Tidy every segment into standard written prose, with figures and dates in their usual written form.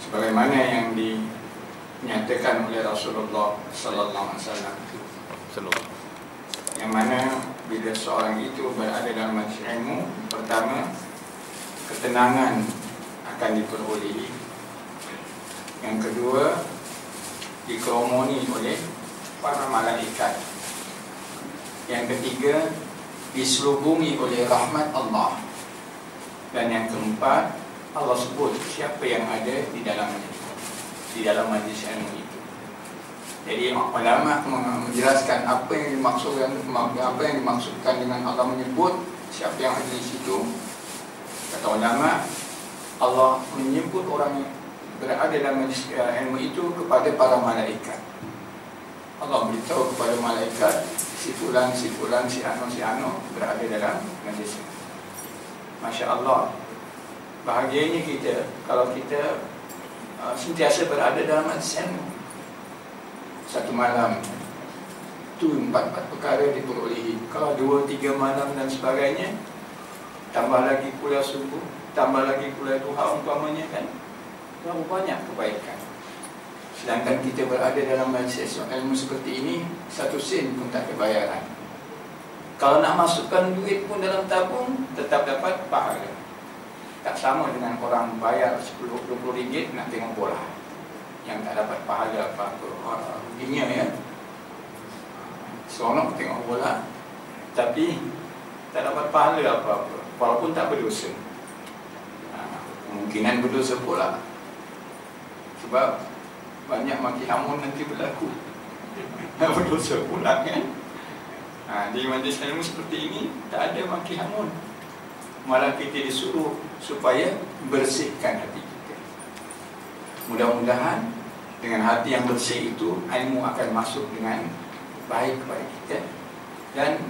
sebagaimana yang dinyatakan oleh Rasulullah Sallallahu Alaihi Wasallam, yang mana bila seorang itu berada dalam majlis ilmu, pertama ketenangan akan diperolehi, yang kedua dikeromoni oleh para malaikat, yang ketiga diselubungi oleh rahmat Allah, dan yang keempat Allah sebut siapa yang ada di dalamnya, di dalam majlis ilmu itu. Jadi ulama menjelaskan apa yang dimaksudkan dengan Allah menyebut siapa yang ada di situ. Kata ulama, Allah menyebut orang yang berada dalam majlis ilmu itu kepada para malaikat. Allah beritahu kepada malaikat, si fulan, si anu berada dalam majlis. Masya Allah, bahagianya kita kalau kita sentiasa berada dalam majlis ilmu. Satu malam tu 4 perkara diperolehi. Kalau 2-3 malam dan sebagainya, tambah lagi kuliah subuh, tambah lagi kuliah duha umpamanya, kan berapa banyak kebaikan. Sedangkan kita berada dalam majlis ilmu seperti ini, 1 sen pun tak ada bayaran. Kalau nak masukkan duit pun dalam tabung, tetap dapat pahala. Tak sama dengan orang bayar 10-20 ringgit nak tengok bola, yang tak dapat pahala apa-apa. Ruginya ya, seronok tengok bola, tapi tak dapat pahala apa-apa, walaupun tak berdosa. Kemungkinan berdosa pula, sebab banyak maki hamun nanti berlaku. Berdosa pula, kan. Di majlis ilmu seperti ini tak ada maki hamun, malah kita disuruh supaya bersihkan hati kita. Mudah-mudahan dengan hati yang bersih itu, ilmu akan masuk dengan baik kepada kita, dan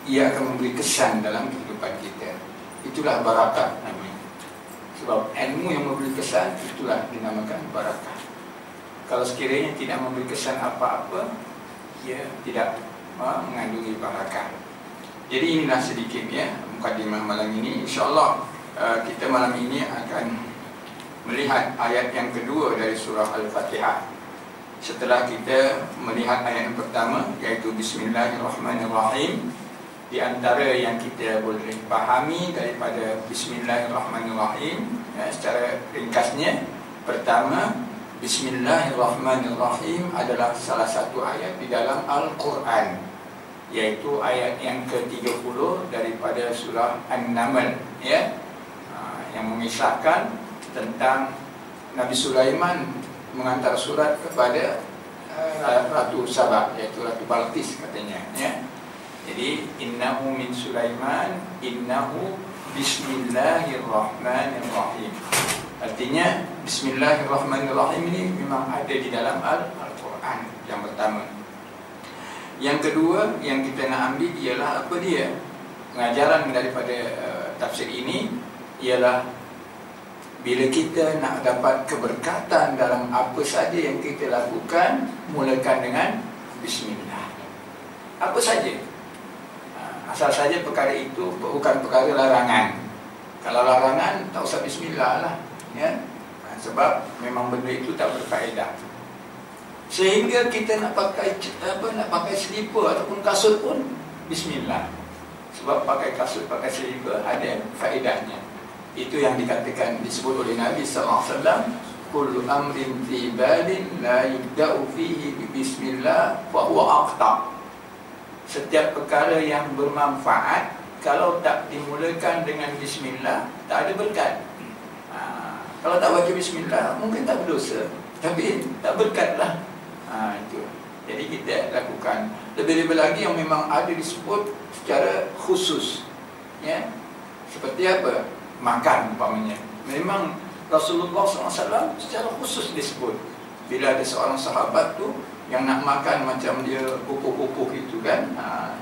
ia akan memberi kesan dalam kehidupan kita. Itulah barakah namanya. Sebab ilmu yang memberi kesan, itulah dinamakan barakah. Kalau sekiranya tidak memberi kesan apa-apa, ia tidak mengandungi barakah. Jadi inilah sedikit ya mukadimah malam ini. InsyaAllah kita malam ini akan melihat ayat yang kedua dari surah Al-Fatihah. Setelah kita melihat ayat yang pertama, iaitu Bismillahirrahmanirrahim, di antara yang kita boleh pahami daripada Bismillahirrahmanirrahim secara ringkasnya, pertama, Bismillahirrahmanirrahim adalah salah satu ayat di dalam Al-Quran, yaitu ayat yang ke-30 daripada surah An-Naml, ya, yang mengisahkan tentang Nabi Sulaiman mengantar surat kepada Ratu Sabah, iaitu Ratu Balqis katanya, ya. Jadi innahu min Sulaiman innahu bismillahirrahmanirrahim. Artinya Bismillahirrahmanirrahim ini memang ada di dalam Al-Quran, yang pertama. Yang kedua yang kita nak ambil ialah apa dia? Pengajaran daripada tafsir ini ialah bila kita nak dapat keberkatan dalam apa saja yang kita lakukan, mulakan dengan Bismillah. Apa saja, asal saja perkara itu bukan perkara larangan. Kalau larangan tak usah Bismillah lah, ya. Sebab memang benda itu tak berfaedah. Sehingga kita nak pakai selipar ataupun kasut pun Bismillah. Sebab pakai kasut, pakai selipar ada faedahnya. Itu yang dikatakan, disebut oleh Nabi SAW, kullu amrin fi balin la yubda'u fihi bismillah fa huwa aqta. Setiap perkara yang bermanfaat, kalau tak dimulakan dengan Bismillah, tak ada berkat. Kalau tak baca Bismillah, mungkin tak berdosa, tapi tak berkat lah. Itu. Jadi kita lakukan. Lebih-lebih lagi yang memang ada disebut secara khusus, ya. Seperti apa? Makan umpamanya. Memang Rasulullah SAW secara khusus disebut. Bila ada seorang sahabat tu yang nak makan macam dia kukuh-kukuh itu kan,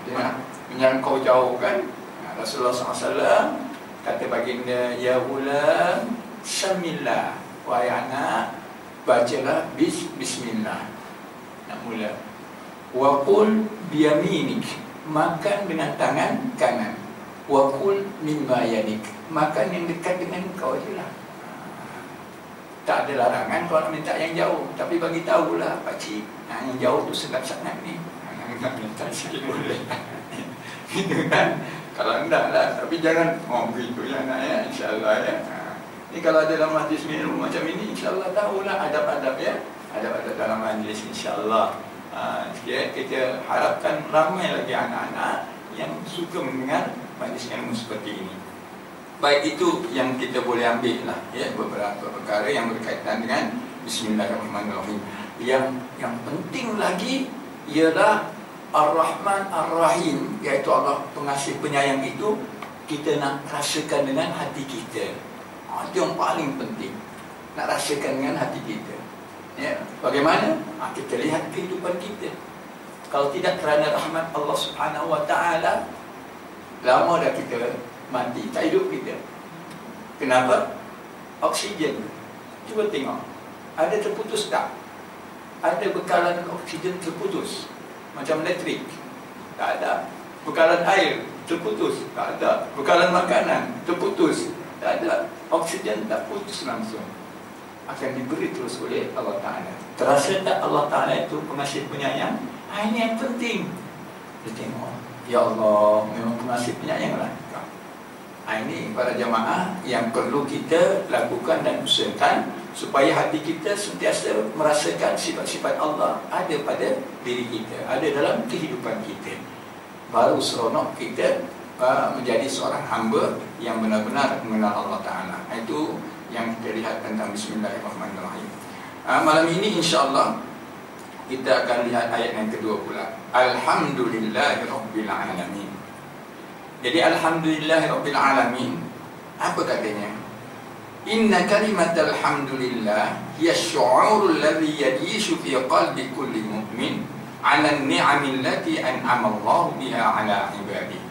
dia nak menyangkau jauh kan, Rasulullah SAW kata baginda, ya ulam samillah, wahai anak, bacalah bismillah. Nak mula. Wa qul biyaminik, makan dengan tangan kanan. Wa qul mimma yalik, makan yang dekat dengan kau je lah. Tak ada larangan kalau nak minta yang jauh, tapi bagi tahulah pakcik, yang jauh tu sedap sangat ni. Nak minta sikit boleh. Gitu kan? Kalau enggak lah, tapi jangan begitu ya nak ya, insya-Allah ya. Ini kalau dalam majlis minum macam ini, insya-Allah tahulah adab-adab ya. Adab-adab dalam majlis insya-Allah. Kita harapkan ramai lagi anak-anak yang suka mendengar majlis ilmu seperti ini. Baik, itu yang kita boleh ambil lah ya, beberapa perkara yang berkaitan dengan Bismillahirrahmanirrahim. Yang penting lagi ialah Ar-Rahman Ar-Rahim, iaitu Allah pengasih penyayang itu kita nak rasakan dengan hati kita. Itu yang paling penting, nak rasakan dengan hati kita ya. Bagaimana? Kita lihat kehidupan kita. Kalau tidak kerana rahmat Allah Subhanahu Wa Taala, lama dah kita mati, tak hidup kita. Kenapa? Oksigen. Cuba tengok, ada terputus tak? Ada bekalan oksigen terputus, macam elektrik, tak ada. Bekalan air terputus, tak ada. Bekalan makanan terputus, tak ada. Oksigen tak putus langsung, akan diberi terus oleh Allah Ta'ala. Terasa tak Allah Ta'ala itu pengasih penyayang? Ini yang penting. Dia tengok, ya Allah, memang pengasih penyayang lah. Ini para jamaah yang perlu kita lakukan dan usahakan, supaya hati kita sentiasa merasakan sifat-sifat Allah ada pada diri kita, ada dalam kehidupan kita. Baru seronok kita menjadi seorang hamba yang benar-benar mengenal Allah Ta'ala. Itu yang kita lihat tentang Bismillahirrahmanirrahim. Malam ini insya-Allah kita akan lihat ayat yang kedua pula. Alhamdulillahirabbil alamin. Jadi Alhamdulillahirabbil alamin, apa katanya? Inna kalimatal hamdulillah hiya syu'urul ladzi yadishu fi qalbi kulli mu'min 'ala an-ni'amil lati an'ama Allah biha 'ala 'ibadihi.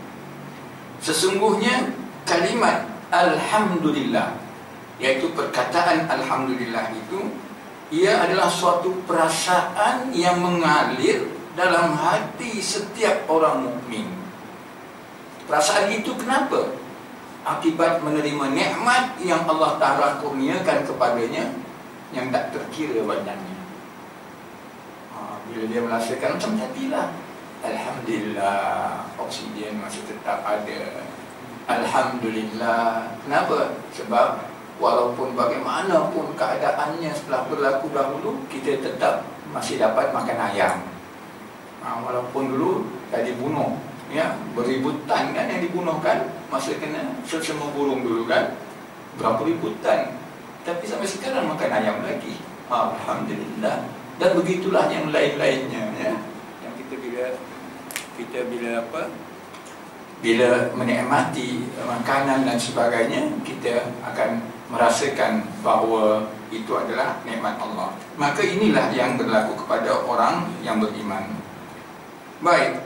Sesungguhnya kalimat alhamdulillah, yaitu perkataan alhamdulillah itu, ia adalah suatu perasaan yang mengalir dalam hati setiap orang mukmin. Perasaan itu kenapa? Akibat menerima nikmat yang Allah Ta'ala kurniakan kepadanya yang tak terkira banyaknya. Bila dia merasakan macam jadilah, alhamdulillah, oksigen masih tetap ada. Alhamdulillah. Kenapa? Sebab walaupun bagaimanapun keadaannya setelah berlaku dahulu, kita tetap masih dapat makan ayam. Walaupun dulu dah dibunuh ya, beributan kan yang dibunuh kan, masa kena sesama burung dulu kan, berapa ributan, tapi sampai sekarang makan ayam lagi. Alhamdulillah. Dan begitulah yang lain-lainnya ya, yang kita bila menikmati makanan dan sebagainya, kita akan merasakan bahawa itu adalah nikmat Allah. Maka inilah yang berlaku kepada orang yang beriman. Baik,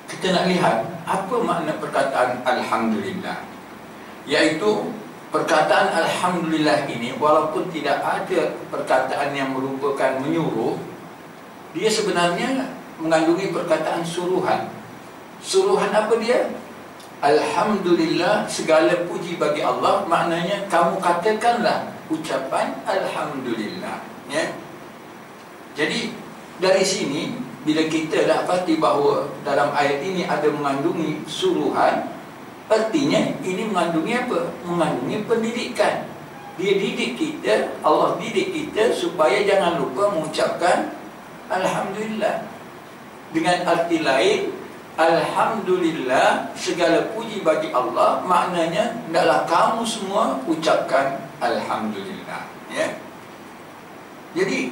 kita nak lihat apa makna perkataan Alhamdulillah. Iaitu perkataan Alhamdulillah ini, walaupun tidak ada perkataan yang merupakan menyuruh, dia sebenarnya mengandungi perkataan suruhan. Suruhan apa dia? Alhamdulillah, segala puji bagi Allah. Maknanya kamu katakanlah ucapan Alhamdulillah ya. Jadi dari sini, bila kita dapati bahawa dalam ayat ini ada mengandungi suruhan, artinya ini mengandungi apa? Mengandungi pendidikan. Dia didik kita, Allah didik kita supaya jangan lupa mengucapkan Alhamdulillah. Dengan arti lain, Alhamdulillah, segala puji bagi Allah, maknanya hendaklah kamu semua ucapkan Alhamdulillah ya. Jadi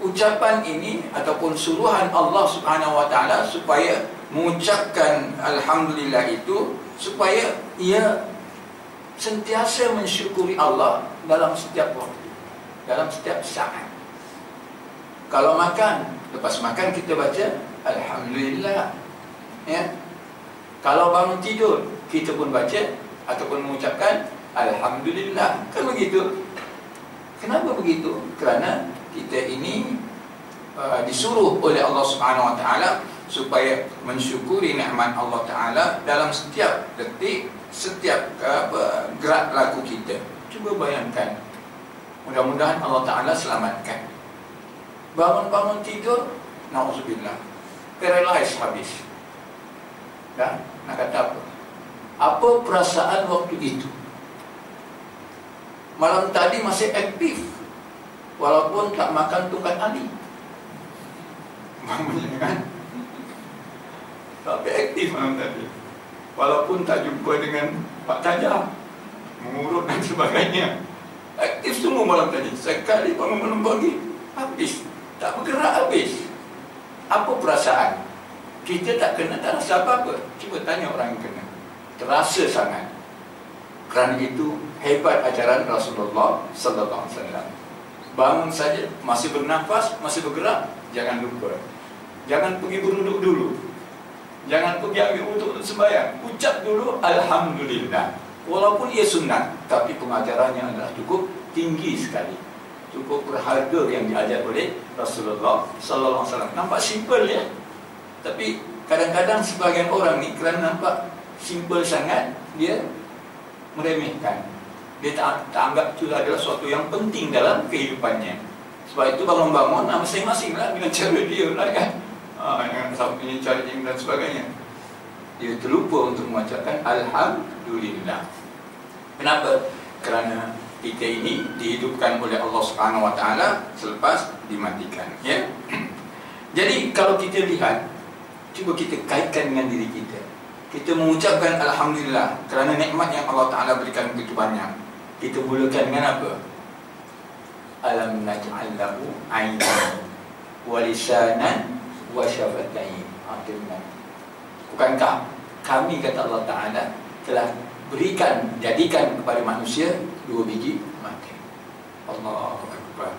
ucapan ini ataupun suruhan Allah Subhanahu Wa Taala supaya mengucapkan Alhamdulillah itu, supaya ia sentiasa mensyukuri Allah dalam setiap waktu, dalam setiap saat. Kalau makan, lepas makan kita baca Alhamdulillah ya. Kalau bangun tidur, kita pun baca ataupun mengucapkan Alhamdulillah. Kan begitu? Kenapa begitu? Kerana kita ini disuruh oleh Allah Subhanahu Wa Taala supaya mensyukuri nikmat Allah Taala dalam setiap detik, setiap gerak laku kita. Cuba bayangkan, Mudah-mudahan Allah Ta'ala selamatkan. Bangun-bangun tidur, na'udzubillah, paralyzed habis. Dan nak kata apa? Apa perasaan waktu itu? Malam tadi masih aktif, walaupun tak makan tungkat ali. Bangunnya kan? Tapi aktif malam tadi, walaupun tak jumpa dengan Pak Tajam, mengurut dan sebagainya. Aktif semua malam tadi. Sekali bangun malam pagi, habis. Tak bergerak habis. Apa perasaan? Kita tak kena, tak rasa apa-apa. Cuba tanya orang yang kena. Terasa sangat. Kerana itu hebat ajaran Rasulullah sallallahu alaihi wasallam. Bangun saja, masih bernafas, masih bergerak, jangan lupa. Jangan pergi beruduk dulu. Jangan pergi ambil wuduk untuk sembahyang. Ucap dulu alhamdulillah. Walaupun ia sunat, tapi pengajarannya adalah cukup tinggi sekali. Cukup berharga yang diajar oleh Rasulullah sallallahu alaihi wasallam. Nampak simple ya. Tapi kadang-kadang sebagian orang ni kerana nampak simple sangat, dia meremehkan. Dia tak anggap itu adalah sesuatu yang penting dalam kehidupannya. Sebab itu bangun-bangun masing-masing lah dengan cara dia lah kan. Dengan punya cara dan sebagainya. Dia terlupa untuk mengucapkan alhamdulillah. Kenapa? Kerana kita ini dihidupkan oleh Allah Subhanahu Wa Taala selepas dimatikan. Ya. Jadi kalau kita lihat, cuba kita kaitkan dengan diri kita. Kita mengucapkan alhamdulillah kerana nikmat yang Allah Taala berikan begitu banyak. Kita mulakan dengan apa? Alam naj'al lahu 'aynan wa lisanan wa syafatain. Bukankah kami, kata Allah Ta'ala, telah berikan, jadikan kepada manusia 2 biji mata. Allahu Akbar.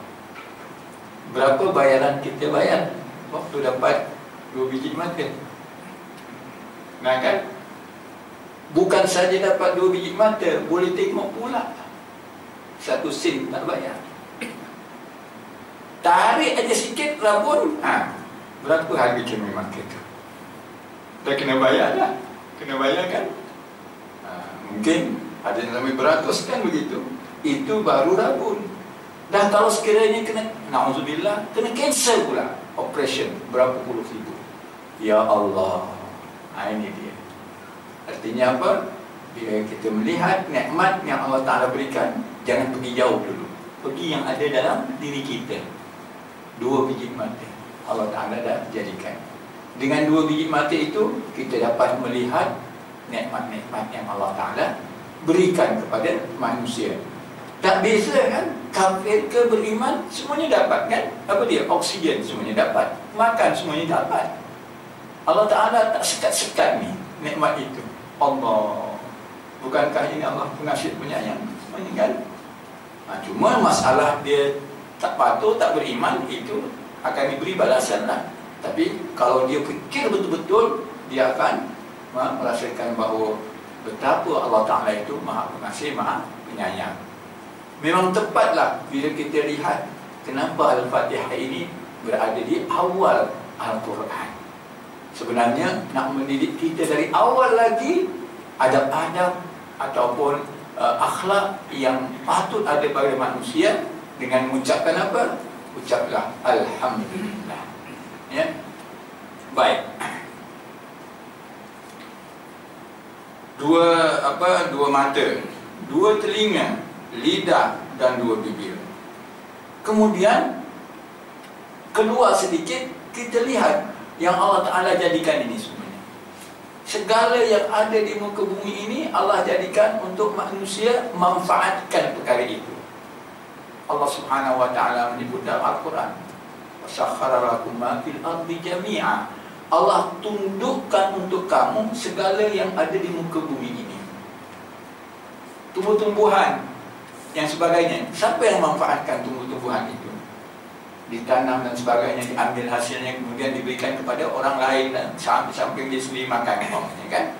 Berapa bayaran kita bayar waktu dapat 2 biji mata? Nah kan, bukan saja dapat 2 biji mata, boleh tengok pula. 1 sen tak bayar. Tarik aja sikit rabun, berapa harga cermin mata tu? Dah kena bayar dah. Kena bayar kan? Mungkin ada yang lebih beratus kan begitu. Itu baru rabun. Dan kalau sekiranya kena, na'udzubillah, kena cancel pula operation, berapa puluh ribu. Ya Allah. Ini dia. Artinya apa? Bila kita melihat nikmat yang Allah Ta'ala berikan, jangan pergi jauh dulu. Pergi yang ada dalam diri kita. 2 biji mata Allah Ta'ala dah jadikan. Dengan 2 biji mata itu, kita dapat melihat nikmat-nikmat yang Allah Ta'ala berikan kepada manusia. Tak beza kan? Kafir ke beriman, semuanya dapat kan? Apa dia? Oksigen semuanya dapat. Makan semuanya dapat. Allah Ta'ala tak sekat-sekat ni nikmat itu. Allah, bukankah ini Allah pengasih penyayang? Semuanya kan? Cuma masalah dia tak patuh, tak beriman, itu akan diberi balasan lah. Tapi kalau dia fikir betul-betul, dia akan merasakan bahawa betapa Allah Ta'ala itu Maha Pengasih, Maha Penyayang. Memang tepatlah bila kita lihat kenapa Al-Fatihah ini berada di awal Al-Quran. Sebenarnya nak mendidik kita dari awal lagi adab-adab ataupun akhlak yang patut ada pada manusia. Dengan mengucapkan apa? Ucaplah alhamdulillah. Ya. Baik. Dua mata, 2 telinga, lidah dan 2 bibir. Kemudian keluar sedikit, kita lihat yang Allah Ta'ala jadikan ini semuanya. Segala yang ada di muka bumi ini Allah jadikan untuk manusia manfaatkan perkara itu. Allah Subhanahu Wa Ta'ala menyebut dalam Al-Quran, "Wasakhkhara lakum ma fil ardi jami'a." Allah tundukkan untuk kamu segala yang ada di muka bumi ini. Tumbuh-tumbuhan yang sebagainya. Siapa yang memanfaatkan tumbuh-tumbuhan itu? Ditanam dan sebagainya, diambil hasilnya, kemudian diberikan kepada orang lain dan samping dia sendiri makan, kan?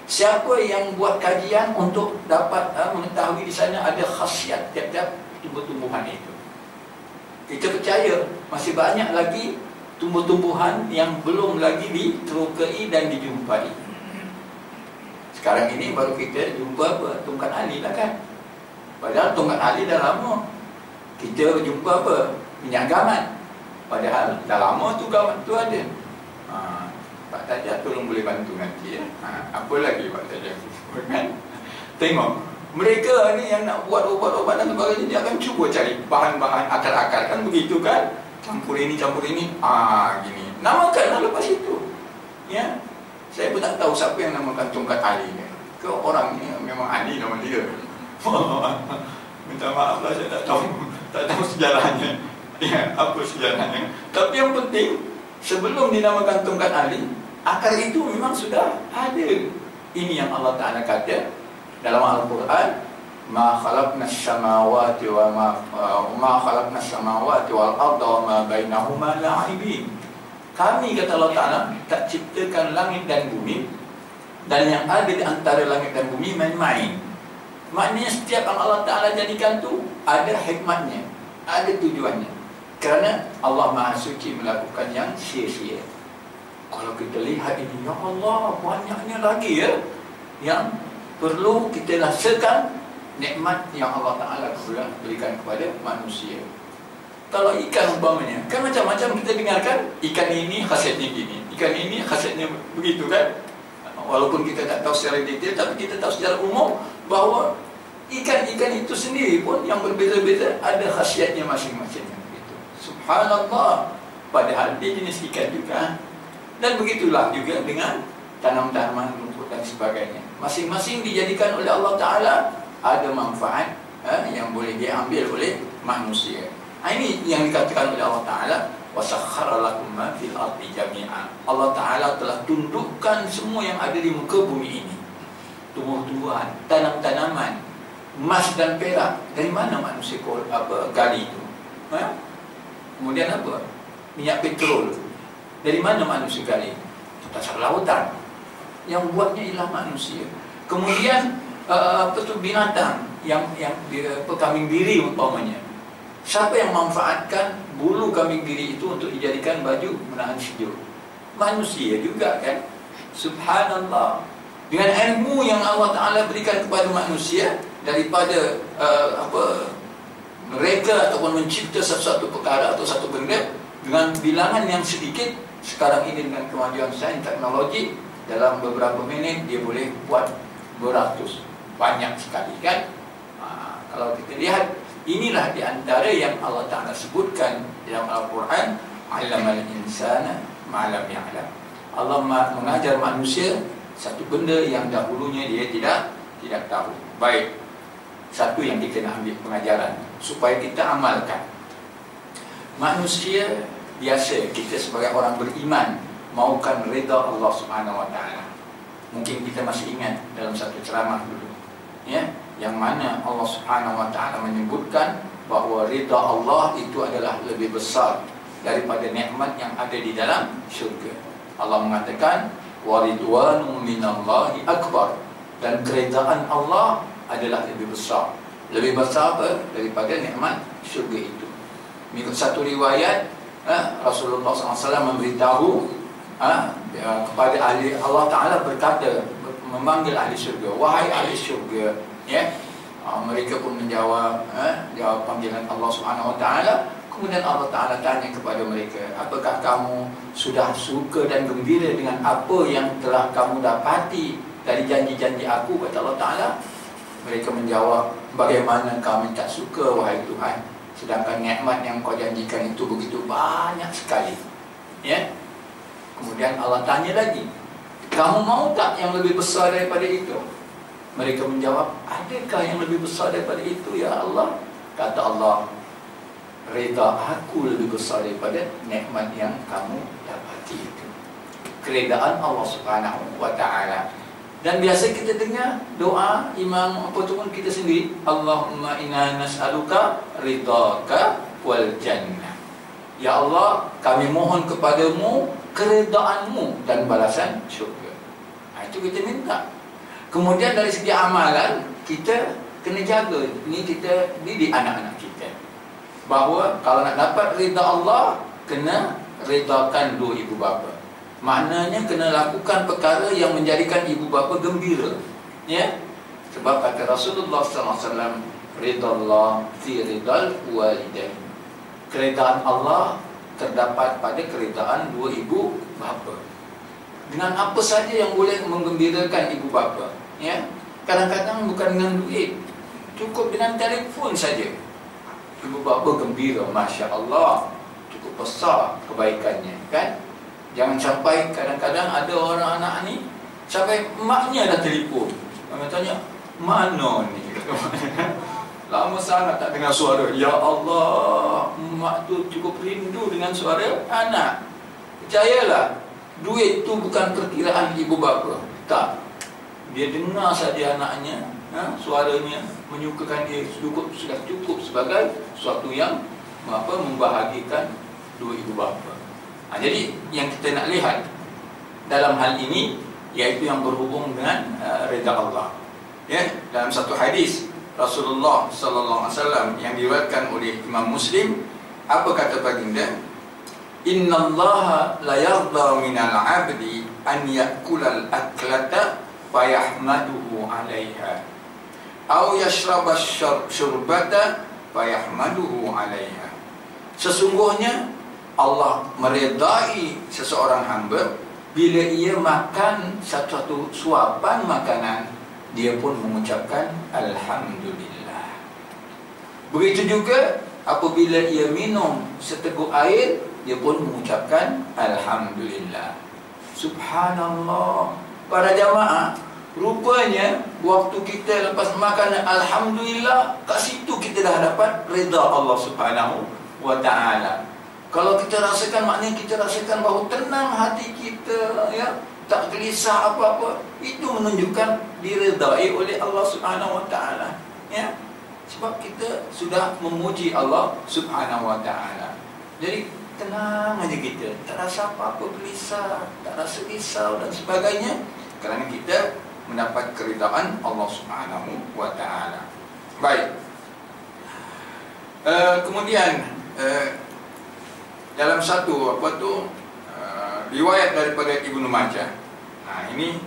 Siapa yang buat kajian untuk dapat mengetahui di sana ada khasiat tiap-tiap tumbuh-tumbuhan itu? Kita percaya masih banyak lagi tumbuh-tumbuhan yang belum lagi diterokai dan dijumpai. Sekarang ini baru kita jumpa apa? Tungkat ali lah kan. Padahal tungkat ali dah lama Kita jumpa apa? Minyak gaman. Padahal dah lama tu gaman tu ada. Pak Tajah tolong boleh bantu nanti ya. Apa lagi Pak Tajah? Kan? Tengok, mereka ni yang nak buat ubat-ubat dan sebagainya, dia akan cuba cari bahan-bahan akal-akal, kan begitu kan? Campur ini, gini. Namakan lepas itu. Ya. Saya pun tak tahu siapa yang namakan tongkat Ali ni. Ke orang ni memang Ali nama dia. Minta maaf lah, saya tak tahu sejarahnya. Ya, apa sejarahnya. Tapi yang penting, sebelum dinamakan tongkat Ali, akal itu memang sudah ada. Ini yang Allah Ta'ala kata dalam Al-Quran, ma khalaqnas samawati wa ma khalaqnas samawati wal arda wa ma bainahuma la'ibin. Kami, kata Allah Ta'ala, tak ciptakan langit dan bumi dan yang ada di antara langit dan bumi main-main. Maknanya setiap yang Allah Ta'ala jadikan tu ada hikmatnya, ada tujuannya. Kerana Allah Maha Suci melakukan yang sia-sia. Kalau kita lihat ini, ya Allah, banyaknya lagi ya yang perlu kita rasakan nikmat yang Allah Ta'ala berikan kepada manusia. Kalau ikan umpamanya, kan macam-macam kita dengarkan, ikan ini khasiatnya gini, ikan ini khasiatnya begitu kan. Walaupun kita tak tahu secara detail, tapi kita tahu secara umum bahawa ikan-ikan itu sendiri pun yang berbeza-beza ada khasiatnya masing-masing. Subhanallah, padahal dia jenis ikan juga. Dan begitulah juga dengan tanam-tanaman, rumput dan sebagainya. Masing-masing dijadikan oleh Allah Ta'ala ada manfaat yang boleh diambil oleh manusia. Ini yang dikatakan oleh Allah Ta'ala, وَسَخَّرَ لَكُمْ مَا فِي الْأَرْضِ جَمِيعًا. Allah Ta'ala telah tundukkan semua yang ada di muka bumi ini. Tumbuh-tumbuhan, tanam-tanaman, emas dan perak. Dari mana manusia gali itu? Kemudian apa? Minyak petrol. Dari mana manusia gali? Dasar lautan. Yang buatnya ialah manusia. Kemudian binatang yang kambing biri umpamanya. Siapa yang memanfaatkan bulu kambing biri itu untuk dijadikan baju menahan sejuk? Manusia juga kan? Subhanallah. Dengan ilmu yang Allah Ta'ala berikan kepada manusia daripada mereka ataupun mencipta sesuatu perkara atau satu benda dengan bilangan yang sedikit. Sekarang ini dengan kemajuan sains teknologi, dalam beberapa minit dia boleh buat beratus, banyak sekali kan. Kalau kita lihat, inilah di antara yang Allah Ta'ala sebutkan dalam Al-Quran, Allamal insana ma lam ya'lam. Allah mengajar manusia satu benda yang dahulunya dia tidak tahu. Baik, satu yang kita nak ambil pengajaran supaya kita amalkan. Manusia biasa, kita sebagai orang beriman maukan reda Allah Subhanahu Wa Taala. Mungkin kita masih ingat dalam satu ceramah dulu, ya, yang mana Allah Subhanahu Wa Taala menyebutkan bahawa reda Allah itu adalah lebih besar daripada nikmat yang ada di dalam syurga. Allah mengatakan wa ridwanu minallahi akbar, dan keredaan Allah adalah lebih besar. Lebih besar apa? Daripada nikmat syurga itu. Mengikut satu riwayat, Rasulullah SAW memberitahu kepada ahli, Allah Ta'ala berkata, memanggil ahli syurga, wahai ahli syurga, ya. Mereka pun menjawab jawab panggilan Allah Subhanahu Wa Ta'ala. Kemudian Allah Ta'ala tanya kepada mereka, apakah kamu sudah suka dan gembira dengan apa yang telah kamu dapati dari janji-janji aku, kata Allah Ta'ala. Mereka menjawab, bagaimana kami tak suka wahai Tuhan, sedangkan nikmat yang kau janjikan itu begitu banyak sekali, ya. Kemudian Allah tanya lagi, kamu mau tak yang lebih besar daripada itu? Mereka menjawab, adakah yang lebih besar daripada itu ya Allah? Kata Allah, reda aku lebih besar daripada nikmat yang kamu dapati itu. Keredaan Allah Subhanahu Wa Ta'ala. Dan biasa kita dengar doa imam apa tu pun kita sendiri, Allahumma inna nas'aluka ridhaka wal jannah. Ya Allah, kami mohon kepadamu keredaanmu dan balasan syurga. Itu kita minta. Kemudian dari segi amalan, kita kena jaga. Ini kita didik anak-anak kita, bahawa kalau nak dapat rida Allah, kena redakan dua ibu bapa. Maknanya kena lakukan perkara yang menjadikan ibu bapa gembira, ya. Sebab kata Rasulullah SAW, ridallah fi ridal walidain. Keredaan Allah terdapat pada keredaan dua ibu bapa. Dengan apa saja yang boleh menggembirakan ibu bapa, ya. Kadang-kadang bukan dengan duit, cukup dengan telefon saja ibu bapa gembira, Masya Allah, cukup besar kebaikannya, kan? Jangan sampai kadang-kadang ada orang anak ni sampai maknya dah telefon, kami tanya, mana ni? Lama sangat tak dengar suara. Ya Allah, mak tu cukup rindu dengan suara anak. Percayalah, duit tu bukan perkiraan ibu bapa. Tak. Dia dengar saja anaknya, suaranya menyukakan dia, sudah cukup sebagai suatu yang membahagikan dua ibu bapa. Jadi yang kita nak lihat dalam hal ini, iaitu yang berhubung dengan reda Allah. Ya, dalam satu hadis Rasulullah sallallahu alaihi wasallam yang diriwayatkan oleh Imam Muslim, apa kata baginda? Innallaha la yarda minal 'abdi an ya'kulal aklata fayahmaduhu 'alaiha aw yashraba syurbata fayahmaduhu 'alaiha. Sesungguhnya Allah meredai seseorang hamba bila ia makan satu suapan makanan, dia pun mengucapkan Alhamdulillah. Begitu juga apabila ia minum seteguk air, dia pun mengucapkan Alhamdulillah. Subhanallah. Para jamaah, rupanya waktu kita lepas makan Alhamdulillah, kat situ kita dah dapat reda Allah Subhanahu wa ta'ala. Kalau kita rasakan, maknanya kita rasakan bahawa tenang hati kita, ya, tak gelisah apa-apa, itu menunjukkan diredai oleh Allah Subhanahu wa ta'ala, ya. Sebab kita sudah memuji Allah Subhanahu wa ta'ala. Jadi tenang aja kita, tak rasa apa-apa gelisah, tak rasa risau dan sebagainya, kerana kita mendapat keridaan Allah Subhanahu wa ta'ala. Baik. Kemudian dalam satu riwayat daripada Ibnu Majah. Nah, ini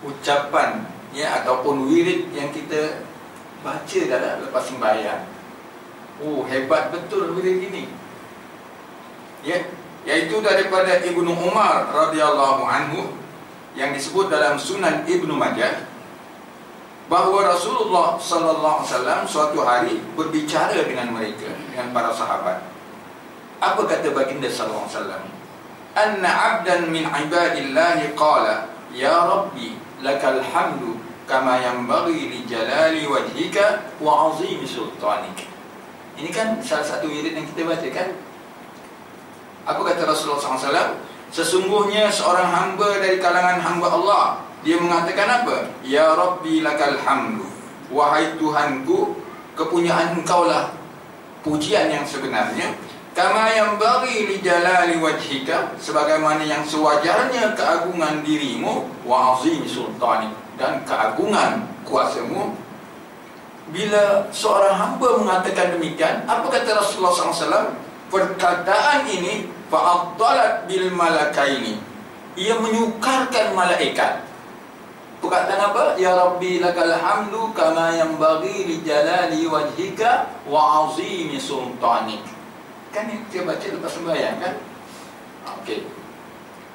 ucapan, ya, ataupun wirid yang kita baca dalam lepas sembahyang. Oh, hebat betul wirid ini. Ya, yaitu daripada Ibnu Umar radhiyallahu anhu yang disebut dalam Sunan Ibnu Majah, bahawa Rasulullah sallallahu alaihi wasallam suatu hari berbicara dengan mereka, dengan para sahabat. Apa kata baginda sallallahu alaihi wasallam? Anna 'abdan min 'ibadillahi qala, ya Rabbi lakal hamdu kama yanbaghi li jalali wajhika wa 'azimi sultanik. Ini kan salah satu wirid yang kita baca, kan? Apa kata Rasulullah SAW? Sesungguhnya seorang hamba dari kalangan hamba Allah, dia mengatakan apa? Ya Rabbi lakal hamdu, wahai Tuhanku, kepunyaan Engkaulah pujian yang sebenarnya. Kama yanbaghi li jalali wajhika, sebagaimana yang sewajarnya keagungan dirimu, wa azimi sultani, dan keagungan kuasamu. Bila seorang hamba mengatakan demikian, apa kata Rasulullah SAW? Perkataan ini fa'addalat bil malakaini, ia menyukarkan malaikat. Perkataan apa? Ya Rabbi lakal hamdu kama yanbaghi li jalali wajhika wa azimi sultanik. Kan ini dia baca lepas sembahyang, kan? Okey.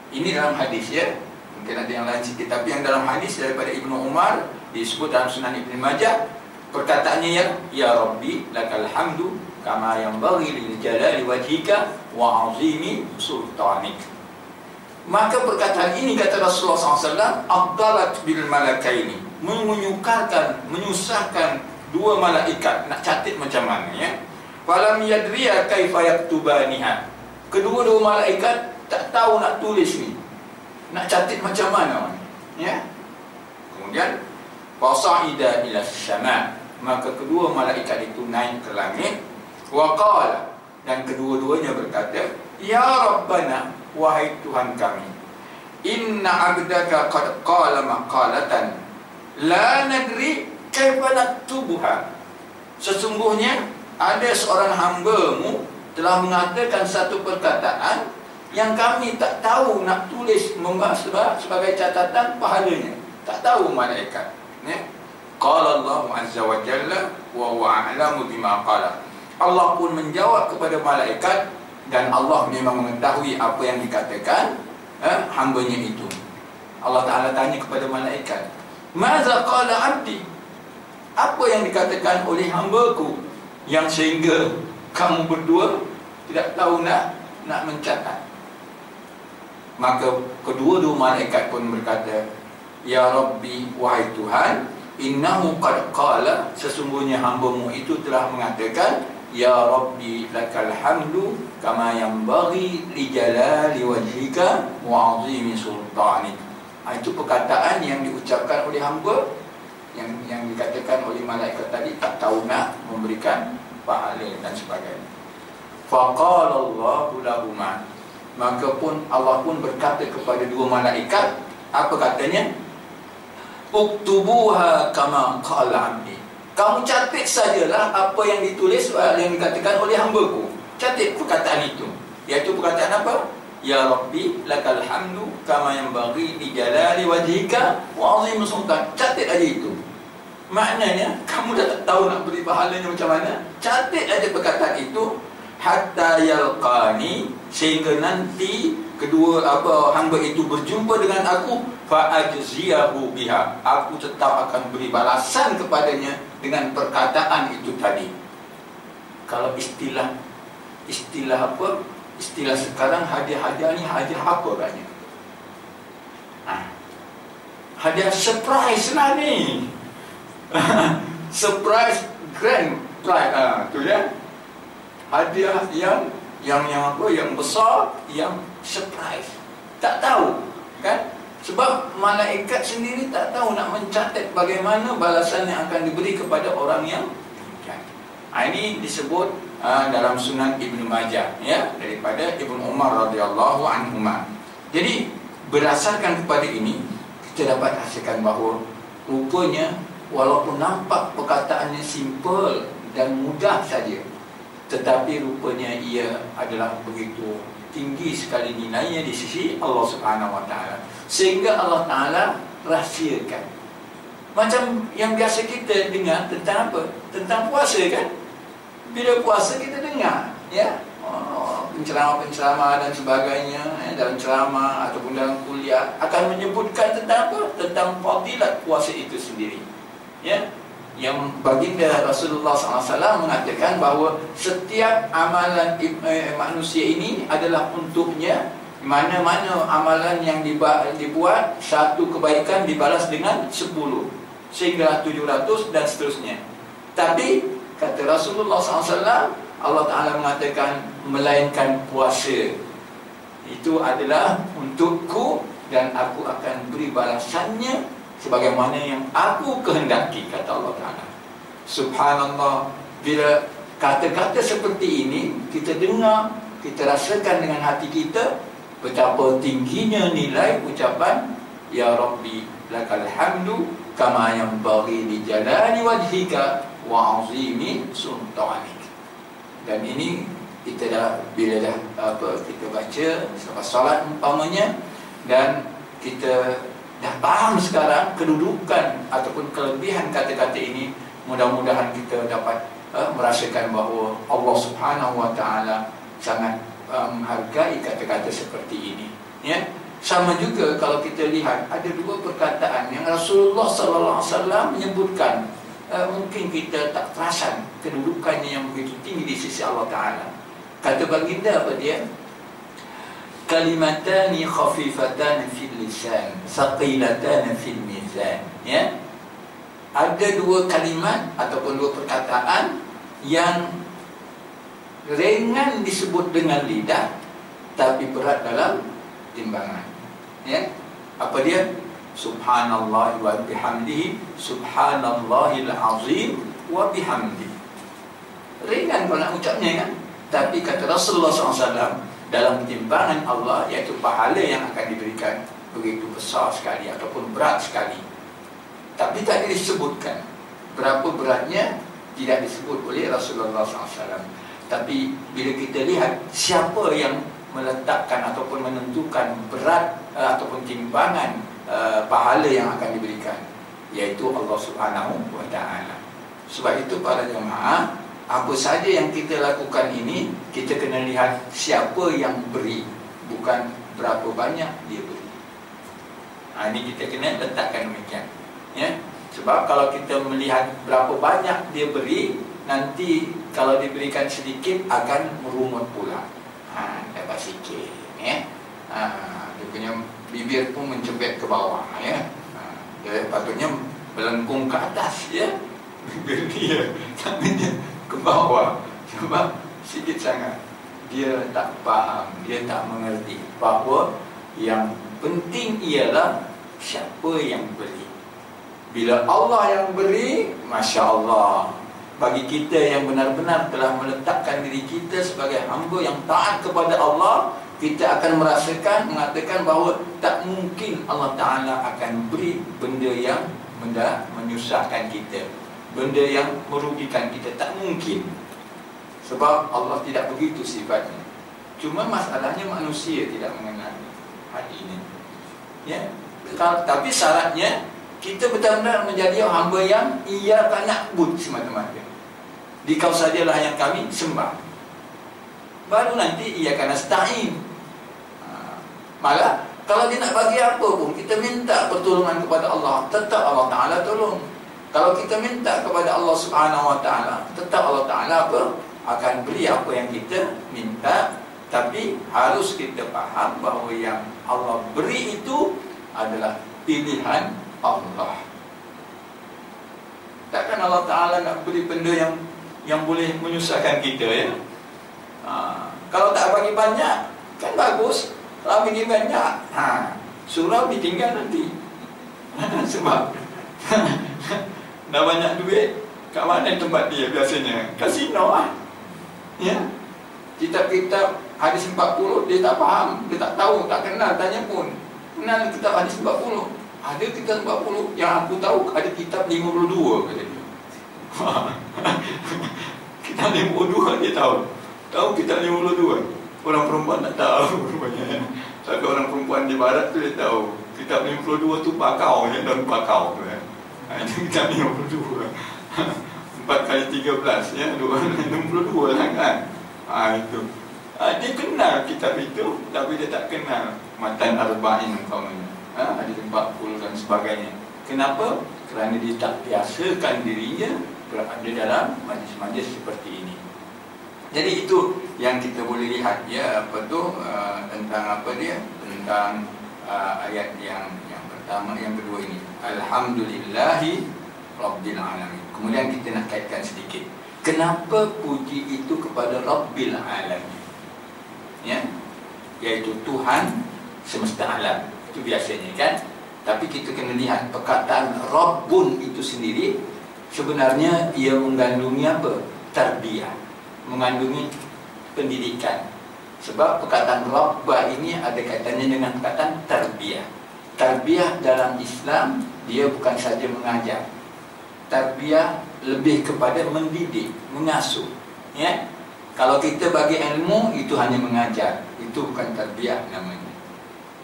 Ini dalam hadis, ya. Mungkin ada yang lain sikit, tapi yang dalam hadis daripada Ibnu Umar disebut dalam Sunan Ibnu Majah, perkataannya ya Rabbi lakal hamdu kama yanbaghi li jalali wajhika wa 'azimi sultanik. Maka perkataan ini, kata Rasulullah SAW, abdalat bil malakaini, menyukarkan, menyusahkan dua malaikat nak catat macam mana, ya. Falam yadriya kaifa yaktubaniha. Kedua-dua malaikat tak tahu nak tulis ni, nak catat macam mana, ya. Kemudian fasa'ida ila sama, maka kedua malaikat itu naik ke langit. Wa qala, dan kedua-duanya berkata, ya Rabbana, wahai Tuhan kami, inna abdaka qad qala maqalatan la nadri kaifa naktubuha. Sesungguhnya ada seorang hamba-Mu telah mengatakan satu perkataan yang kami tak tahu nak tulis sebagai catatan pahalanya. Tak tahu malaikat, ya. Qala Allah azza wa jalla wa huwa a'lamu bima qala. Allah pun menjawab kepada malaikat, dan Allah memang mengetahui apa yang dikatakan hambanya itu. Allah Ta'ala tanya kepada malaikat, Maza qala abdi, apa yang dikatakan oleh hambaku yang sehingga kamu berdua tidak tahu nak mencatat? Maka kedua-dua malaikat pun berkata, Ya Rabbi, wahai Tuhan, innahu qad qala, sesungguhnya hamba-Mu itu telah mengatakan, Ya Rabbi lakal hamdu kama yanbaghi li jalali wajhika wa 'azimi sultanik. Itu perkataan yang diucapkan oleh hamba, yang dikatakan oleh malaikat tadi, tak tahu nak memberikan pahala dan sebagainya. Faqala Allahu lahuma, maka pun Allah pun berkata kepada dua malaikat, apa katanya? Uktubuha kama qala 'abdi. Kamu catat sajalah apa yang ditulis, yang dikatakan oleh hamba-Ku. Catat perkataan itu. Iaitu perkataan apa? Ya Rabbi lakal hamdu kama yanbaghi li jalali wajhika wa 'azimi sultan. Catat aja itu. Maknanya kamu dah tak tahu nak beri pahalanya macam mana. Catat aja perkataan itu, hatta yalqani, sehingga nanti kedua hamba itu berjumpa dengan aku, fa ajziyahu biha, aku tetap akan beri balasan kepadanya dengan perkataan itu tadi. Kalau istilah apa? Istilah sekarang hadiah-hadiah ni hadiah apa katanya? Hadiah surprise lah ni. Surprise grand prize, tu ya. Hadiah yang apa, yang besar, yang surprise. Tak tahu kan? Sebab malaikat sendiri tak tahu nak mencatat bagaimana balasan yang akan diberi kepada orang yang demikian. Ini disebut dalam Sunan Ibnu Majah, ya, daripada Ibnu Umar radhiyallahu anhuma. Jadi berdasarkan kepada ini, kita dapat hasilkan bahawa rupanya walaupun nampak perkataannya simple dan mudah saja, tetapi rupanya ia adalah begitu tinggi sekali nilainya di sisi Allah Subhanahu Wa Taala, sehingga Allah Taala rahsiakan. Macam yang biasa kita dengar tentang apa? Tentang puasa kan? Bila puasa kita dengar, ya, penceramah-penceramah dan sebagainya, dalam ceramah ataupun dalam kuliah akan menyebutkan tentang apa? Tentang fadilat puasa itu sendiri, ya. Yang baginda Rasulullah SAW mengatakan bahawa setiap amalan manusia ini adalah untuknya. Mana-mana amalan yang dibuat, satu kebaikan dibalas dengan 10 sehingga 700 dan seterusnya. Tapi kata Rasulullah SAW, Allah Ta'ala mengatakan, melainkan puasa itu adalah untukku dan aku akan beri balasannya sebagaimana yang aku kehendaki, kata Allah Ta'ala. Subhanallah, bila kata-kata seperti ini kita dengar, kita rasakan dengan hati kita betapa tingginya nilai ucapan Ya Rabbi lakal hamdu kama yanbaghi li jalali wajhika wa 'azimi sultanik. Dan ini kita dah, bila dah kita baca selepas solat umpamanya, dan kita dah paham sekarang kedudukan ataupun kelebihan kata-kata ini, mudah-mudahan kita dapat merasakan bahawa Allah Subhanahu Wa Taala sangat menghargai kata-kata seperti ini, ya. Sama juga kalau kita lihat ada dua perkataan yang Rasulullah sallallahu alaihi wasallam menyebutkan, mungkin kita tak perasan kedudukannya yang begitu tinggi di sisi Allah Taala. Kata baginda apa dia? Kalimatani khafifatan fil lisan, thaqilatan fil mizan, ya. Ada dua kalimat ataupun dua perkataan yang ringan disebut dengan lidah tapi berat dalam timbangan, ya. Apa dia? Subhanallah wa bihamdihi, subhanallahil azim wa bihamdihi. Ringan kalau nak ucapnya kan, tapi kata Rasulullah SAW, dalam timbangan Allah, iaitu pahala yang akan diberikan, begitu besar sekali ataupun berat sekali. Tapi tak disebutkan berapa beratnya, tidak disebut oleh Rasulullah SAW. Tapi bila kita lihat siapa yang meletakkan ataupun menentukan berat ataupun timbangan pahala yang akan diberikan, iaitu Allah Subhanahu wa Ta'ala. Sebab itu para jemaah, apa saja yang kita lakukan ini, kita kena lihat siapa yang beri, bukan berapa banyak dia beri. Ini kita kena letakkan demikian, ya. Sebab kalau kita melihat berapa banyak dia beri, nanti kalau diberikan sedikit akan merungut pula. Dapat sikit, ya. Dia punya bibir pun mencebet ke bawah, ya. Dia patutnya melengkung ke atas, ya. Bibir dia, tangannya ke bawah. Sebab sikit sangat dia tak faham, dia tak mengerti bahawa yang penting ialah siapa yang beri. Bila Allah yang beri, Masya Allah, bagi kita yang benar-benar telah meletakkan diri kita sebagai hamba yang taat kepada Allah, kita akan merasakan, mengatakan bahawa tak mungkin Allah Ta'ala akan beri benda yang menyusahkan kita, benda yang merugikan kita. Tak mungkin. Sebab Allah tidak begitu sifatnya. Cuma masalahnya manusia tidak mengenal hal ini, ya. Tapi syaratnya kita benar-benar menjadi hamba yang iyyaka na'budu semata-mata. Dikau sajalah yang kami sembah. Baru nanti iyyaka nasta'in. Malah kalau dia nak bagi apa pun, kita minta pertolongan kepada Allah, tetap Allah Ta'ala tolong. Kalau kita minta kepada Allah Subhanahu wa Ta'ala, tetap Allah Ta'ala apa? Akan beri apa yang kita minta. Tapi harus kita faham bahawa yang Allah beri itu adalah pilihan Allah. Takkan Allah Ta'ala nak beri benda yang boleh menyusahkan kita, ya. Kalau tak bagi banyak, kan bagus. Kalau bagi banyak, surau ditinggal nanti. Sebab dah banyak duit, kat mana tempat dia biasanya? Kasino lah, ya. Kitab-kitab hadis 40 dia tak faham, dia tak tahu, tak kenal, tanya pun. Kenal kitab hadis 40? Ada kitab 40, yang aku tahu ada kitab 52 kata dia. Kitab 52 dia tahu. Tahu kitab 52. Orang perempuan tak tahu rupanya. Tapi orang perempuan di barat tu dia tahu. Kitab 52 tu bakau, ya, daun bakau tu, ya. Itu kitab 52. 4 kali 13, ya, 62 lah kan. Itu. Dia kenal kitab itu, tapi dia tak kenal Matan Arba'in umpamanya, hadis 40 dan sebagainya. Kenapa? Kerana dia tak biasakan dirinya berada dalam majlis-majlis seperti ini. Jadi itu yang kita boleh lihat, ya, tentang apa dia, tentang ayat yang pertama, yang kedua ini, Alhamdulillahi Rabbil Alamin. Kemudian kita nak kaitkan sedikit, kenapa puji itu kepada Rabbil Alamin, ya, iaitu Tuhan semesta alam. Itu biasanya kan. Tapi kita kena lihat perkataan Rabbun itu sendiri, sebenarnya ia mengandungi apa? Tarbiyah, mengandungi pendidikan. Sebab perkataan Rabbah ini ada kaitannya dengan perkataan tarbiyah. Tarbiyah dalam Islam, dia bukan saja mengajar. Tarbiyah lebih kepada mendidik, mengasuh, ya. Kalau kita bagi ilmu, itu hanya mengajar. Itu bukan tarbiyah namanya.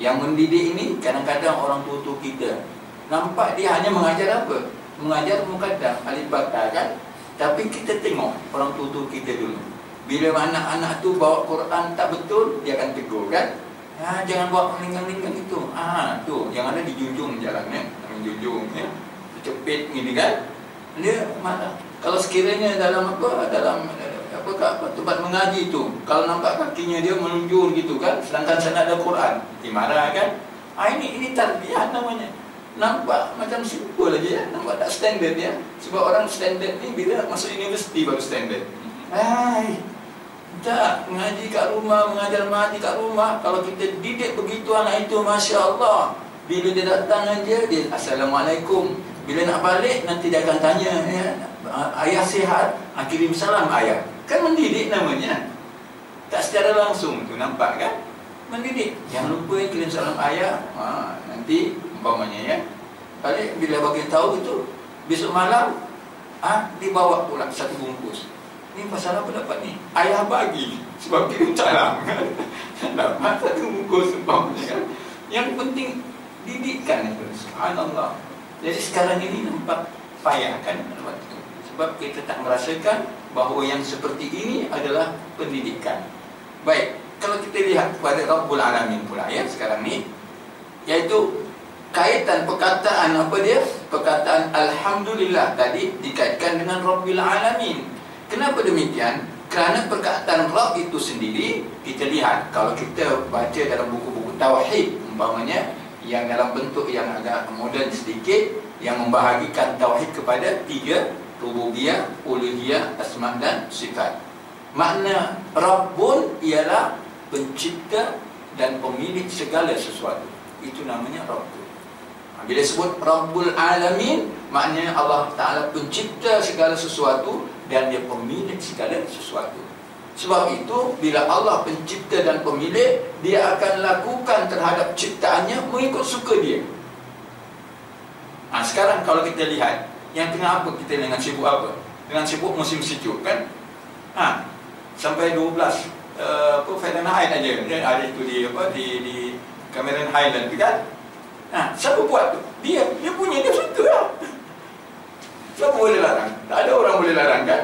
Yang mendidik ini, kadang-kadang orang tua-tua kita nampak dia hanya mengajar apa? Mengajar mukaddam, alif bata, kan? Tapi kita tengok orang tua-tua kita dulu, bila anak-anak tu bawa Quran tak betul, dia akan tegur, kan? Jangan bawa lingkang-lingkang itu. Tu, yang ada di junjung jalannya, junjung, ya. Cepit gini, kan? Dia marah. Kalau sekiranya dalam tempat mengaji tu, kalau nampak kakinya dia melunjur gitu, kan, sedangkan sana ada Quran, dia marah, kan? Ini tarbiyah namanya. Nampak macam simple aja, ya. Nampak tak standard, ya. Sebab orang standard ni bila masuk universiti baru standard. Tak, mengaji kat rumah, mengajar mengaji kat rumah. Kalau kita didik begitu anak itu, Masya Allah, bila dia datang aja, dia Assalamualaikum. Bila nak balik, nanti dia akan tanya, ya, ayah sihat, kirim salam ayah. Kan mendidik namanya. Tak secara langsung tu, nampak, kan? Mendidik. Jangan lupa kirim salam ayah. Nanti umpamanya, ya, balik bila bagi tahu itu, besok malam dibawa pula satu bungkus. Ni pasal apa dapat ni? Ayah bagi, sebab kirim salam, kan? Dapat satu bungkus umpamanya, kan? Yang penting didikan itu. Subhanallah. Jadi sekarang ini nampak payah kan, sebab kita tak merasakan bahawa yang seperti ini adalah pendidikan. Baik, kalau kita lihat kepada Rabbul Alamin pula ya sekarang ni, iaitu kaitan perkataan apa dia? Perkataan Alhamdulillah tadi dikaitkan dengan Rabbil Alamin. Kenapa demikian? Kerana perkataan Rabb itu sendiri, kita lihat kalau kita baca dalam buku-buku Tauhid umpamanya, yang dalam bentuk yang agak moden sedikit, yang membahagikan Tauhid kepada 3, Rububiyah, Uluhiyah, Asma' dan Sifat. Makna Rabbun ialah pencipta dan pemilik segala sesuatu. Itu namanya Rabbun. Bila sebut Rabbul Alamin, maknanya Allah Ta'ala pencipta segala sesuatu dan dia pemilik segala sesuatu. Sebab itu, bila Allah pencipta dan pemilik, dia akan lakukan terhadap ciptaannya mengikut suka dia. Sekarang kalau kita lihat, yang tengah apa kita dengan sibuk apa? Dengan sibuk musim sejuk kan? Sampai 12 Fahrenheit aja. Ada itu di Cameron Highland kan? Siapa buat tu? Dia punya, dia suka lah. Siapa boleh larang? Tak ada orang boleh larang kan?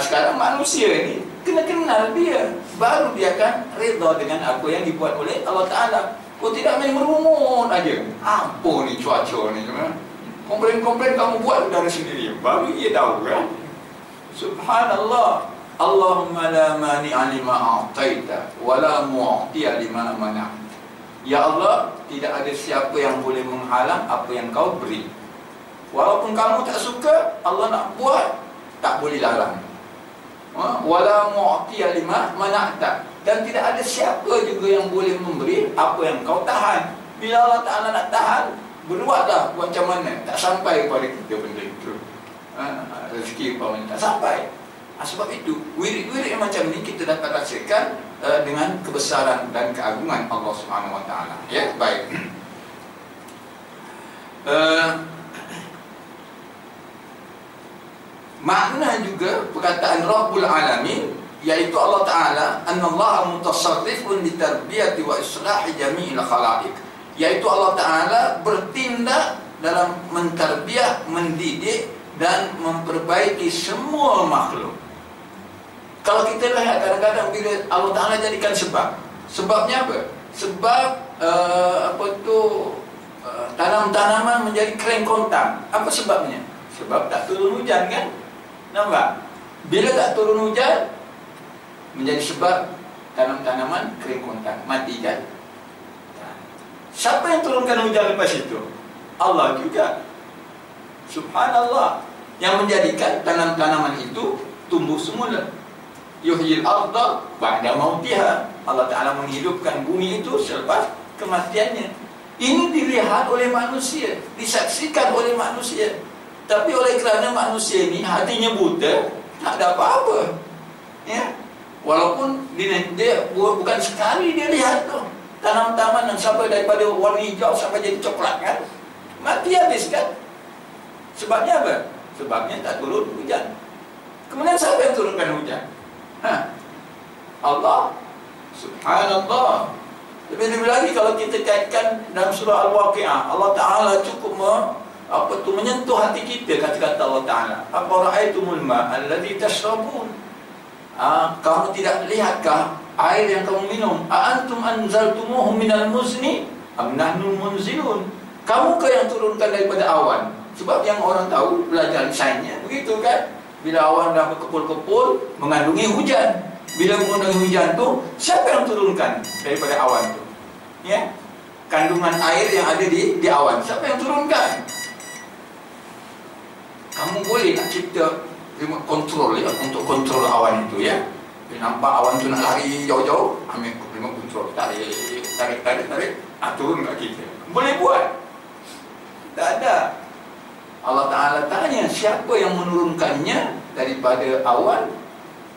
Sekarang manusia ni kena kenal dia, baru dia akan redha dengan apa yang dibuat oleh Allah Ta'ala. Tidak main merumun aja. Apa ni cuaca ni? Komplain-komplain kamu buat dari sendiri, baru dia tahu kan? Subhanallah. Allahumma la mani'a lima a'taita wa la mu'tiya lima mana'ta. Ya Allah, tidak ada siapa yang boleh menghalang apa yang kau beri. Walaupun kamu tak suka, Allah nak buat, tak boleh larang. Wala mu'tiya lima mana'ta. Dan tidak ada siapa juga yang boleh memberi apa yang kau tahan. Bila Allah Ta'ala nak tahan, berbuatlah macam mana, tak sampai kepada kita benda itu. Rezeki umpamanya tak sampai. Sebab itu, wirid-wirid macam ni kita dapat rasakan dengan kebesaran dan keagungan Allah Subhanahu Wa Ta'ala. Ya, baik. Makna juga perkataan Rabbul Alamin, iaitu Allah Ta'ala Annallaha mutasarrifun li tarbiyati wa islahi jami'il khalaiq, iaitu Allah Ta'ala bertindak dalam mentarbiah, mendidik dan memperbaiki semua makhluk. Kalau kita lihat kadang-kadang bila Allah Ta'ala jadikan sebab, sebabnya apa? Sebab tanam-tanaman menjadi kering kontang. Apa sebabnya? Sebab tak turun hujan kan? Nampak? Bila tak turun hujan, menjadi sebab tanam-tanaman kering kontang, mati kan? Siapa yang turunkan hujan lepas itu? Allah juga. Subhanallah. Yang menjadikan tanam-tanaman itu tumbuh semula. Yuhyil arda ba'da mautiha. Allah Ta'ala menghidupkan bumi itu selepas kematiannya. Ini dilihat oleh manusia, disaksikan oleh manusia. Tapi oleh kerana manusia ini hatinya buta, tak ada apa-apa. Ya? Walaupun dia bukan sekali dia lihat tu tanam-tanaman yang sampai daripada warna hijau sampai jadi coklat kan, mati habis kan. Sebabnya apa? Sebabnya tak turun hujan. Kemudian siapa yang turunkan hujan? Allah. Subhanallah. Lebih lagi kalau kita kaitkan dalam surah Al-Waqi'ah, Allah Ta'ala cukup menyentuh hati kita. Kata-kata Allah Ta'ala, Afara'aitumul ma'a alladhi tashrabun. Kamu tidak lihatkah air yang kamu minum? A'antum anzaltumuhu minal muzni am nahnu munzilun. Kamu ke yang turunkan daripada awan? Sebab yang orang tahu, belajar sainsnya begitu kan? Bila awan dah berkepul-kepul, mengandungi hujan. Bila mengandungi hujan tu, siapa yang turunkan daripada awan tu? Ya? Kandungan air yang ada di awan, siapa yang turunkan? Kamu boleh nak cipta remote control ya, untuk kontrol awan itu ya. Bila nampak awan tu nak lari jauh-jauh, ambil remote control, tarik, turun kat kita. Boleh buat? Tak ada. Allah Ta'ala tanya, siapa yang menurunkannya daripada awan?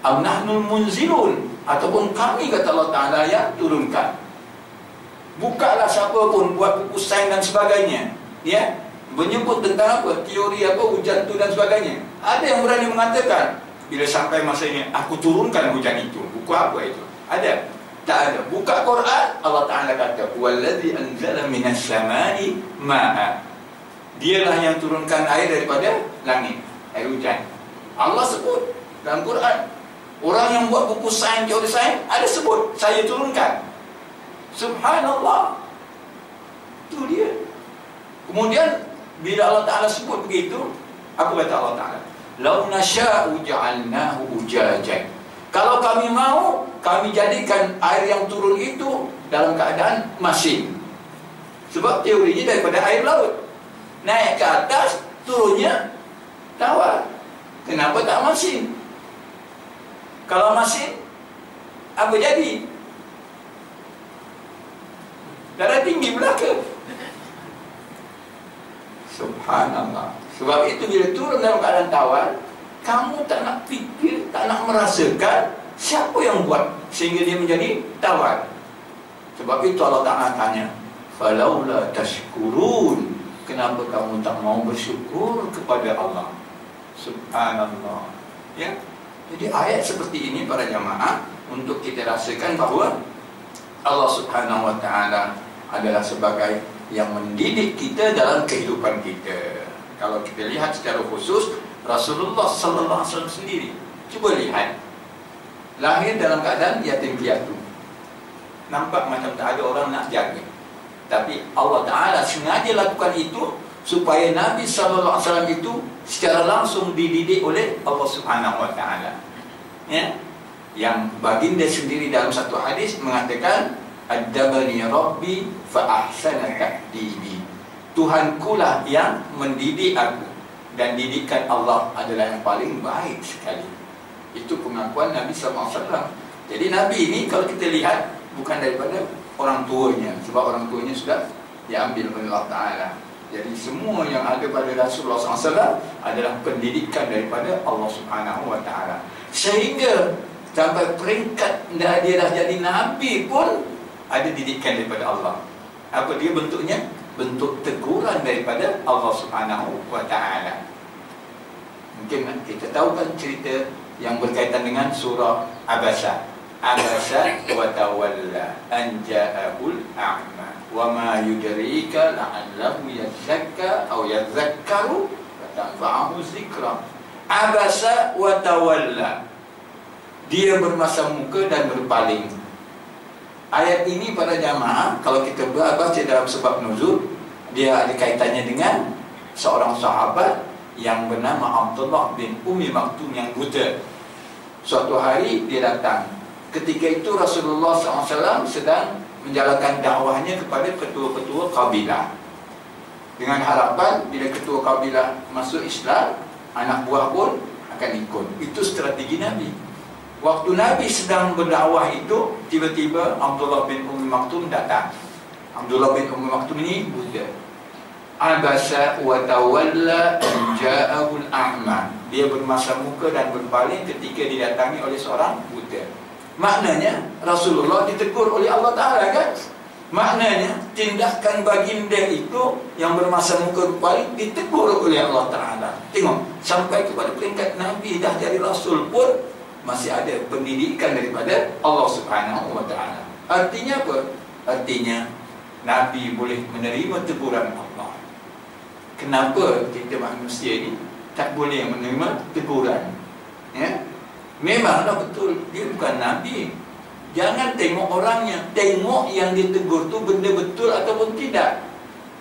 Am nahnul munzilun, ataupun kami, kata Allah Ta'ala, yang turunkan. Bukalah siapa pun buat buku sains dan sebagainya, ya, menyebut tentang apa, teori apa, hujan tu dan sebagainya. Ada yang berani mengatakan bila sampai masanya aku turunkan hujan itu. Buku apa itu? Ada? Tak ada. Buka Quran, Allah Ta'ala kata wallazi anzala minas samai ma'a. Dialah yang turunkan air daripada langit, air hujan. Allah sebut dalam Quran. Orang yang buat buku sains, teori sains, ada sebut, saya turunkan. Subhanallah. Itu dia. Kemudian bila Allah Ta'ala sebut begitu, apa kata Allah Ta'ala? Lau nasya'u ja'alnahu ujajan. Kalau kami mau, kami jadikan air yang turun itu dalam keadaan masin. Sebab teorinya daripada air laut, naik ke atas, turunnya tawar. Kenapa tak masin? Kalau masin, apa jadi? Darah tinggi belaka. Subhanallah. Sebab itu bila turun dalam keadaan tawar, kamu tak nak fikir, tak nak merasakan siapa yang buat sehingga dia menjadi tawar. Sebab itu Allah Ta'ala tanya, falaula tashkurun, kenapa kamu tak mau bersyukur kepada Allah? Subhanallah. Ya. Jadi ayat seperti ini para jamaah untuk kita rasakan bahawa Allah Subhanahu Wa Ta'ala adalah sebagai yang mendidik kita dalam kehidupan kita. Kalau kita lihat secara khusus Rasulullah Sallallahu Alaihi Wasallam sendiri, cuba lihat, lahir dalam keadaan yatim piatu, nampak macam tak ada orang nak jaga, tapi Allah Ta'ala sengaja lakukan itu supaya Nabi Sallallahu Alaihi Wasallam itu secara langsung dididik oleh Allah Subhanahu Wa Ta'ala. Ya? Yang baginda sendiri dalam satu hadis mengatakan, Addabani Rabbi fa ahsana ta'dibi. Tuhankulah yang mendidik aku, dan didikan Allah adalah yang paling baik sekali. Itu pengakuan Nabi SAW. Jadi Nabi ini kalau kita lihat bukan daripada orang tuanya, sebab orang tuanya sudah diambil oleh Allah Ta'ala. Jadi semua yang ada pada Rasulullah SAW adalah pendidikan daripada Allah Subhanahu Wa Ta'ala. Sehingga sampai peringkat dia dah jadi Nabi pun ada didikan daripada Allah. Apa dia bentuknya? Bentuk teguran daripada Allah Subhanahu Wa Ta'ala. Mungkin kita tahu kan cerita yang berkaitan dengan surah Abasa. Abasa wa tawalla an ja'ahul a'ma wa ma yudrika la'allahu yazakka aw yazakkaru fatanfa'ahu zikra. Abasa wa tawalla, dia bermasa muka dan berpaling. Ayat ini pada jamaah, kalau kita baca dalam sebab nuzul, dia ada kaitannya dengan seorang sahabat yang bernama Abdullah bin Ummi Maktum yang buta. Suatu hari dia datang. Ketika itu Rasulullah SAW sedang menjalankan dakwahnya kepada ketua-ketua kabilah, dengan harapan bila ketua kabilah masuk Islam, anak buah pun akan ikut. Itu strategi Nabi. Waktu Nabi sedang berdakwah itu, tiba-tiba Abdullah bin Ummi Maktum datang. Abdullah bin Ummi Maktum ini buta. Abasa wa tawalla an ja'ahul a'ma. Dia bermasa muka dan berpaling ketika didatangi oleh seorang buta. Maknanya Rasulullah ditegur oleh Allah Ta'ala kan? Maknanya tindakan baginda itu yang bermasa muka berpaling ditegur oleh Allah Ta'ala. Tengok, sampai kepada peringkat Nabi dah jadi Rasul pun masih ada pendidikan daripada Allah Subhanahu Wa Ta'ala. Artinya apa? Artinya Nabi boleh menerima teguran Allah. Kenapa kita manusia ini tak boleh menerima teguran? Ya? Memanglah betul, dia bukan Nabi. Jangan tengok orangnya, tengok yang ditegur tu benda betul ataupun tidak.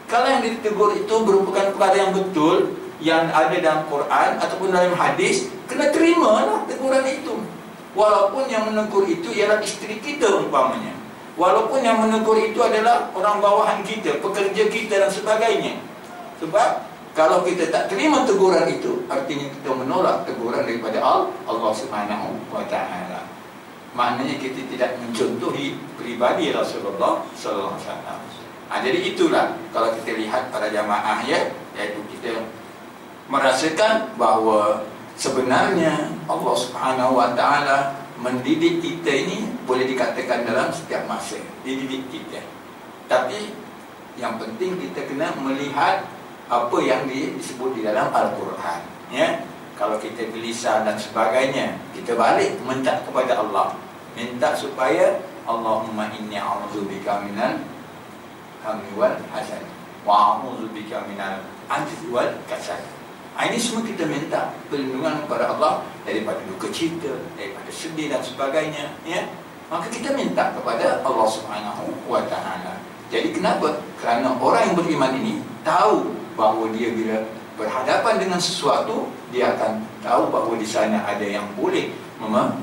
Kalau yang ditegur itu merupakan perkara yang betul, yang ada dalam Quran ataupun dalam hadis, kena terimalah teguran itu. Walaupun yang menegur itu ialah isteri kita umpamanya, walaupun yang menegur itu adalah orang bawahan kita, pekerja kita dan sebagainya. Sebab kalau kita tak terima teguran itu, artinya kita menolak teguran daripada Allah Subhanahu Wa Ta'ala. Maknanya kita tidak mencontohi pribadi Rasulullah Sallallahu Alaihi Wasallam. Jadi itulah kalau kita lihat para jamaah ya, iaitu kita merasakan bahawa sebenarnya Allah Subhanahu Wa Ta'ala mendidik kita ini boleh dikatakan dalam setiap masa dididik kita. Tapi yang penting kita kena melihat apa yang disebut di dalam Al-Quran. Ya, kalau kita gelisah dan sebagainya, kita balik minta kepada Allah, minta supaya Allahumma inni a'udzubika minal hammi wal hazan. wa a'udzubika minal ajzi wal kasal. Ini semua kita minta perlindungan kepada Allah daripada duka cita, daripada sedih dan sebagainya, ya. Maka kita minta kepada Allah Subhanahu wa taala. Jadi kenapa? Kerana orang yang beriman ini tahu bahawa dia bila berhadapan dengan sesuatu, dia akan tahu bahawa di sana ada yang boleh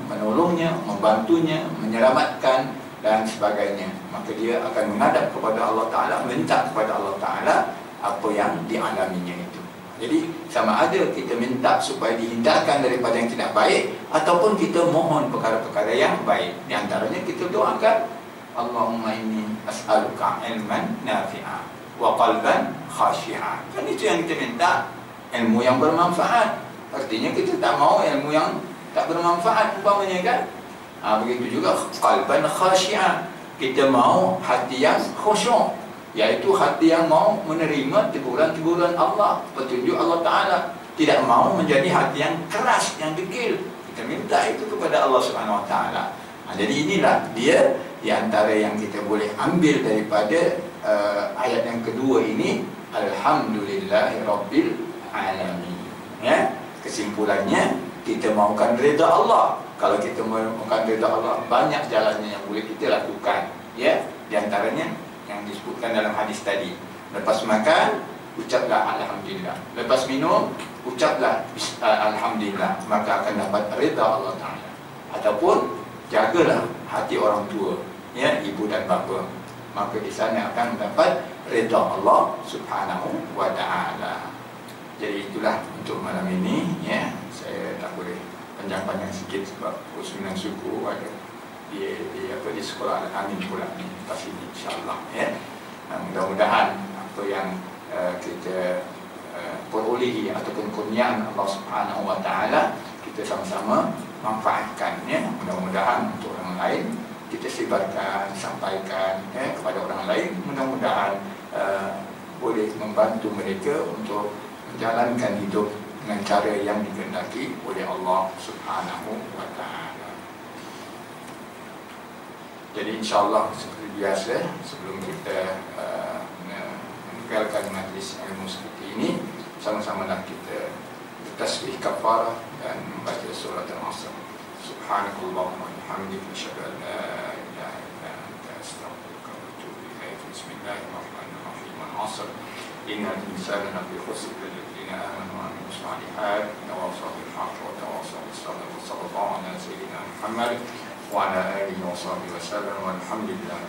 menolongnya, membantunya, menyelamatkan dan sebagainya. Maka dia akan menghadap kepada Allah Ta'ala, minta kepada Allah Ta'ala apa yang dialaminya itu. Jadi sama ada kita minta supaya dihindarkan daripada yang tidak baik, ataupun kita mohon perkara-perkara yang baik. Di antaranya kita doakan, Allahumma inni as'aluka ilman nafi'a wa qalban khashi'a. Kan itu yang kita minta, ilmu yang bermanfaat. Artinya kita tak mau ilmu yang tak bermanfaat umpamanya, kan. Begitu juga qalban khashi'a, kita mau hati yang khusyuk, iaitu hati yang mau menerima teguran-teguran Allah, petunjuk Allah Ta'ala. Tidak mau menjadi hati yang keras, yang degil. Kita minta itu kepada Allah Subhanahu Wa Ta'ala. Jadi inilah dia di antara yang kita boleh ambil daripada ayat yang kedua ini, Alhamdulillahirabbil alamin. Ya, kesimpulannya kita mahukan reda Allah. Kalau kita mahukan reda Allah, banyak jalannya yang boleh kita lakukan. Ya, di antaranya yang disebutkan dalam hadis tadi. Lepas makan, ucaplah Alhamdulillah. Lepas minum, ucaplah Alhamdulillah. Maka akan dapat reda Allah Ta'ala. Ataupun jagalah hati orang tua, ya, ibu dan bapa. Maka di sana akan mendapat reda Allah Subhanahu wa Ta'ala. Jadi itulah untuk malam ini, ya. Saya tak boleh panjang-panjang sikit sebab usulan suku ada di sekolah Al-Amin pula ni pas ini, insyaAllah, ya. Mudah-mudahan apa yang kita perolehi ataupun kurniaan Allah Subhanahu wa Ta'ala kita sama-sama manfaatkan, ya. Mudah-mudahan untuk orang lain kita sebarkan, sampaikan, ya, kepada orang lain. Mudah-mudahan boleh membantu mereka untuk menjalankan hidup dengan cara yang dikehendaki oleh Allah Subhanahu wa Ta'ala. Jadi insyaAllah seperti biasa, sebelum kita meninggalkan majlis ilmu seperti ini, sama-samalah kita bertasbih kafarah dan membaca surat Al-Asr. Subhanakallahumma wa bihamdika, asyhadu an la ilaha illa anta, astaghfiruka wa atubu ilaik. Bismillahirrahmanirrahim. Al-Asr. Innal insana lafi khusr illa alladhina amanu wa amilus solihat wa tawasaw bil haqqi wa tawasaw bis sabr. Sallallahu ala sayyidina Muhammad wa ala alihi wa sahbihi wa sallam, walhamdulillah.